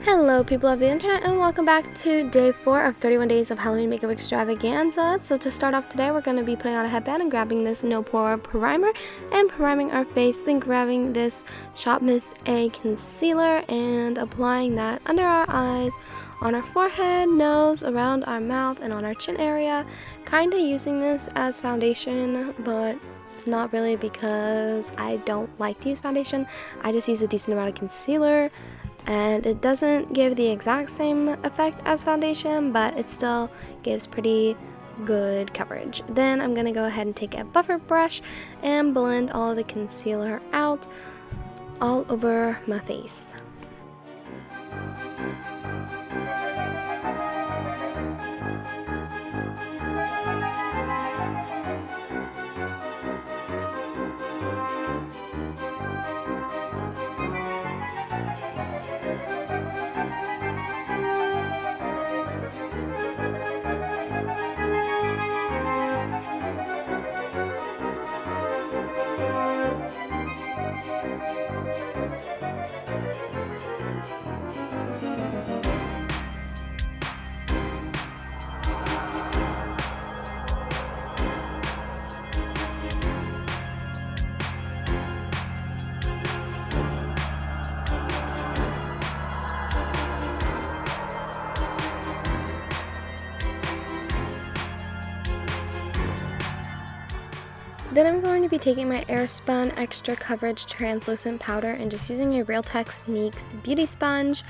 Hello people of the internet, and welcome back to day 4 of 31 days of Halloween makeup extravaganza. So to start off today, we're going to be putting on a headband and grabbing this no pore primer and priming our face, then grabbing this Shop Miss A concealer and applying that under our eyes, on our forehead, nose, around our mouth, and on our chin area. Kind of using this as foundation, but not really because I don't like to use foundation. I just use a decent amount of concealer, and it doesn't give the exact same effect as foundation, but it still gives pretty good coverage. Then I'm going to go ahead and take a buffer brush and blend all of the concealer out all over my face. Then I'm going to be taking my Airspun Extra Coverage Translucent Powder and just using a Real Techniques beauty sponge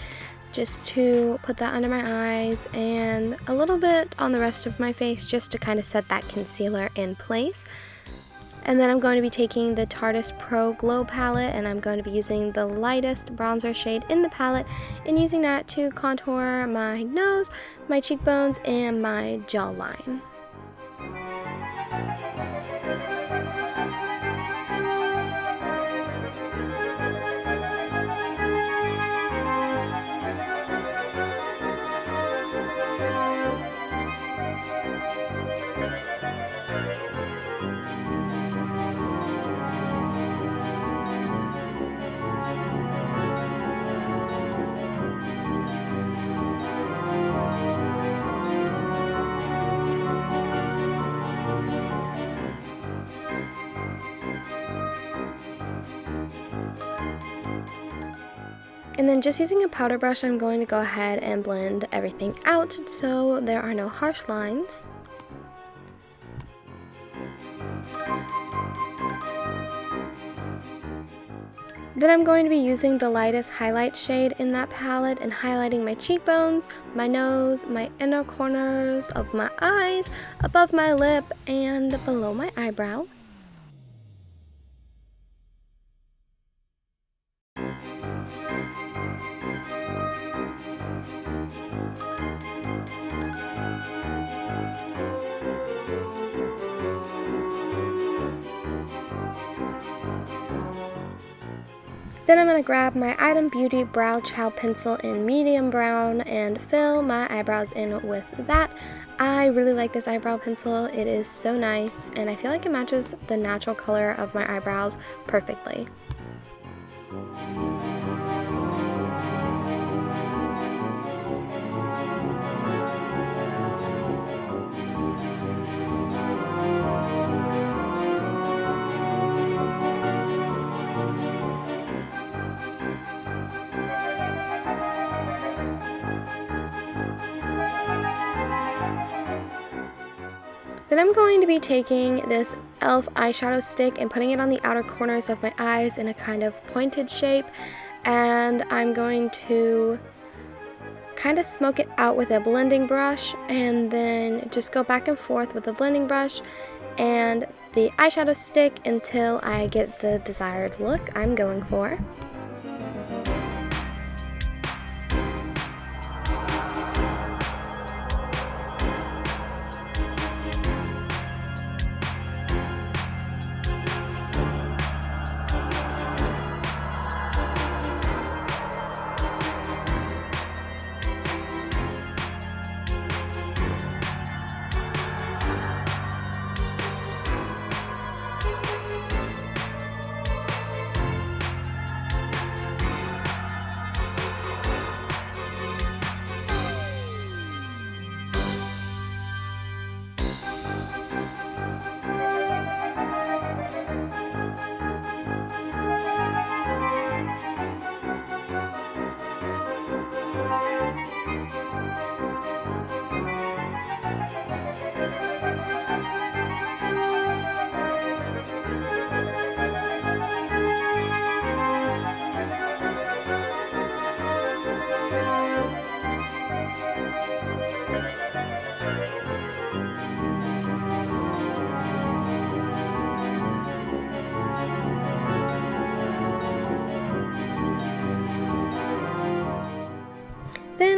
just to put that under my eyes and a little bit on the rest of my face just to kind of set that concealer in place. And then I'm going to be taking the Tarte Pro Glow palette, and I'm going to be using the lightest bronzer shade in the palette and using that to contour my nose, my cheekbones, and my jawline. And then just using a powder brush, I'm going to go ahead and blend everything out so there are no harsh lines. Then I'm going to be using the lightest highlight shade in that palette and highlighting my cheekbones, my nose, my inner corners of my eyes, above my lip, and below my eyebrow. Then I'm going to grab my Item Beauty Brow Chow Pencil in medium brown and fill my eyebrows in with that. I really like this eyebrow pencil. It is so nice, and I feel like it matches the natural color of my eyebrows perfectly. Then I'm going to be taking this e.l.f. eyeshadow stick and putting it on the outer corners of my eyes in a kind of pointed shape, and I'm going to kind of smoke it out with a blending brush and then just go back and forth with the blending brush and the eyeshadow stick until I get the desired look I'm going for.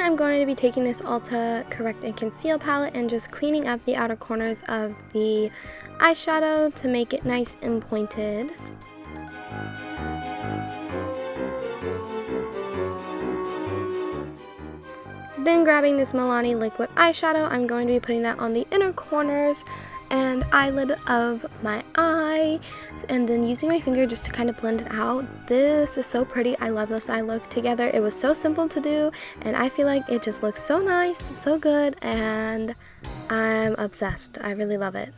I'm going to be taking this Ulta Correct and Conceal palette and just cleaning up the outer corners of the eyeshadow to make it nice and pointed. Then grabbing this Milani liquid eyeshadow, I'm going to be putting that on the inner corners and eyelid of my eye, and then using my finger just to kind of blend it out. This is so pretty. I love this eye look together. It was so simple to do, and I feel like it just looks so nice, so good, and I'm obsessed. I really love it.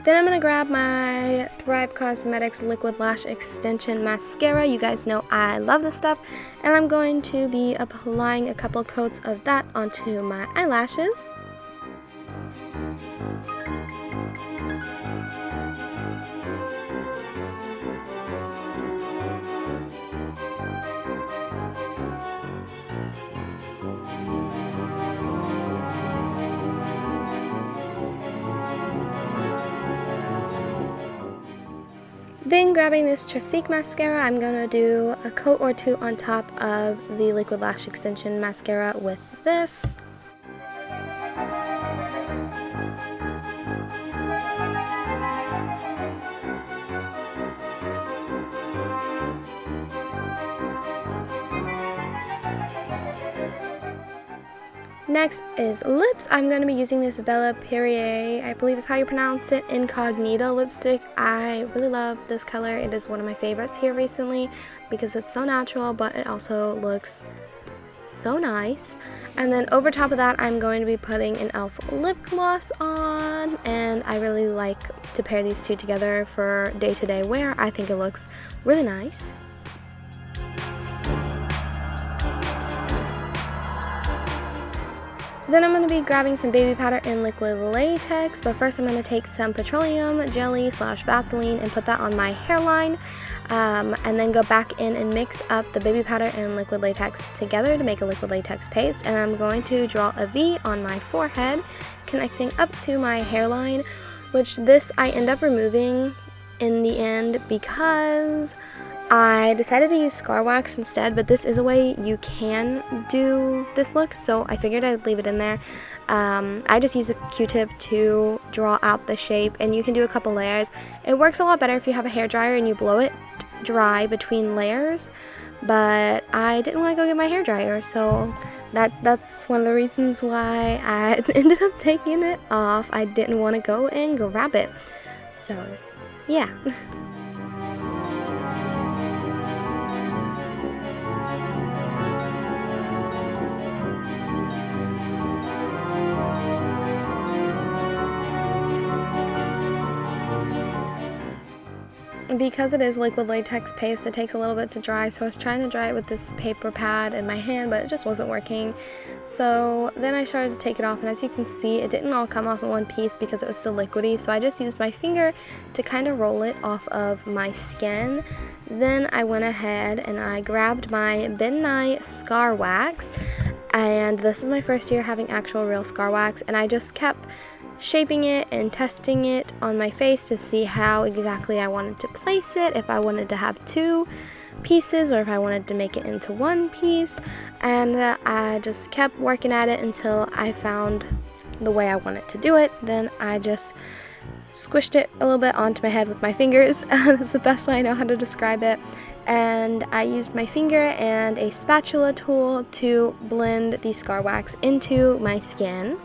Then I'm going to grab my Thrive Cosmetics Liquid Lash Extension Mascara. You guys know I love this stuff. And I'm going to be applying a couple coats of that onto my eyelashes. Then grabbing this Trestique mascara, I'm going to do a coat or two on top of the Liquid Lash Extension mascara with this. Next is lips. I'm going to be using this Bella Perrier, I believe is how you pronounce it, Incognito lipstick. I really love this color. It is one of my favorites here recently because it's so natural, but it also looks so nice. And then over top of that, I'm going to be putting an e.l.f. lip gloss on, and I really like to pair these two together for day-to-day wear. I think it looks really nice. Then I'm going to be grabbing some baby powder in liquid latex, but first I'm going to take some petroleum jelly / Vaseline and put that on my hairline, and then go back in and mix up the baby powder and liquid latex together to make a liquid latex paste. And I'm going to draw a V on my forehead, connecting up to my hairline, which this I end up removing in the end because I decided to use scar wax instead, but this is a way you can do this look, so I figured I'd leave it in there. I just use a Q-tip to draw out the shape, and you can do a couple layers. It works a lot better if you have a hairdryer and you blow it dry between layers, but I didn't want to go get my hairdryer, so that's one of the reasons why I ended up taking it off. I didn't want to go and grab it, so yeah. Because it is liquid latex paste, it takes a little bit to dry, so I was trying to dry it with this paper pad in my hand, but it just wasn't working. So then I started to take it off, and as you can see, it didn't all come off in one piece because it was still liquidy, so I just used my finger to kind of roll it off of my skin. Then I went ahead and I grabbed my Ben Nye Scar Wax, and this is my first year having actual real scar wax, and I just kept shaping it and testing it on my face to see how exactly I wanted to place it, if I wanted to have two pieces or if I wanted to make it into one piece, and I just kept working at it until I found the way I wanted to do it. Then I just squished it a little bit onto my head with my fingers. That's the best way I know how to describe it. And I used my finger and a spatula tool to blend the scar wax into my skin.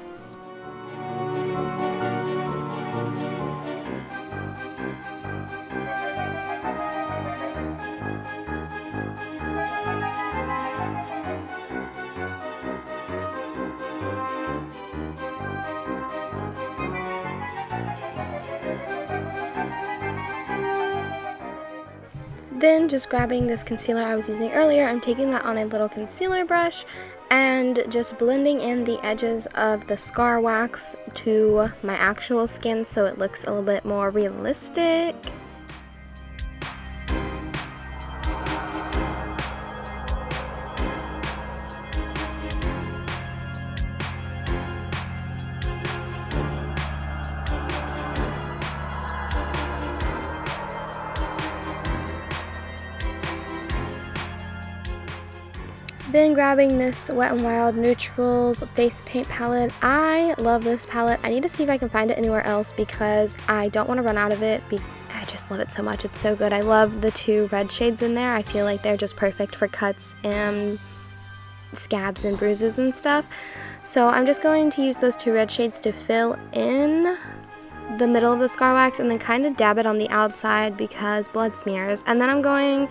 Then just grabbing this concealer I was using earlier, I'm taking that on a little concealer brush and just blending in the edges of the scar wax to my actual skin so it looks a little bit more realistic. Then grabbing this Wet n Wild Neutrals face paint palette. I love this palette. I need to see if I can find it anywhere else because I don't want to run out of it. I just love it so much. It's so good. I love the 2 red shades in there. I feel like they're just perfect for cuts and scabs and bruises and stuff. So I'm just going to use those 2 red shades to fill in the middle of the scar wax and then kind of dab it on the outside because blood smears. And then I'm going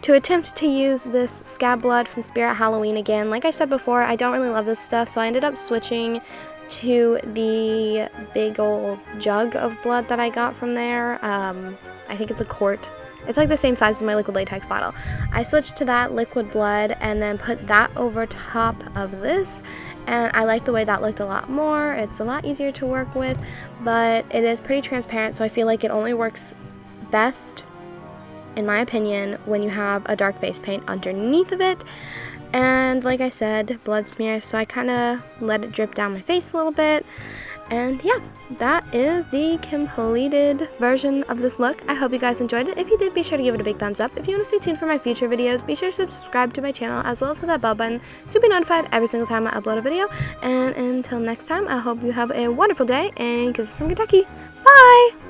to attempt to use this scab blood from Spirit Halloween again. Like I said before, I don't really love this stuff, so I ended up switching to the big old jug of blood that I got from there. I think it's a quart. It's like the same size as my liquid latex bottle. I switched to that liquid blood and then put that over top of this, and I like the way that looked a lot more. It's a lot easier to work with, but it is pretty transparent, so I feel like it only works best, in my opinion, when you have a dark face paint underneath of it. And like I said, blood smears, so I kind of let it drip down my face a little bit. And yeah, that is the completed version of this look. I hope you guys enjoyed it. If you did, be sure to give it a big thumbs up. If you want to stay tuned for my future videos, be sure to subscribe to my channel as well as hit that bell button so you'll be notified every single time I upload a video. And until next time, I hope you have a wonderful day, and kisses from Kentucky. Bye!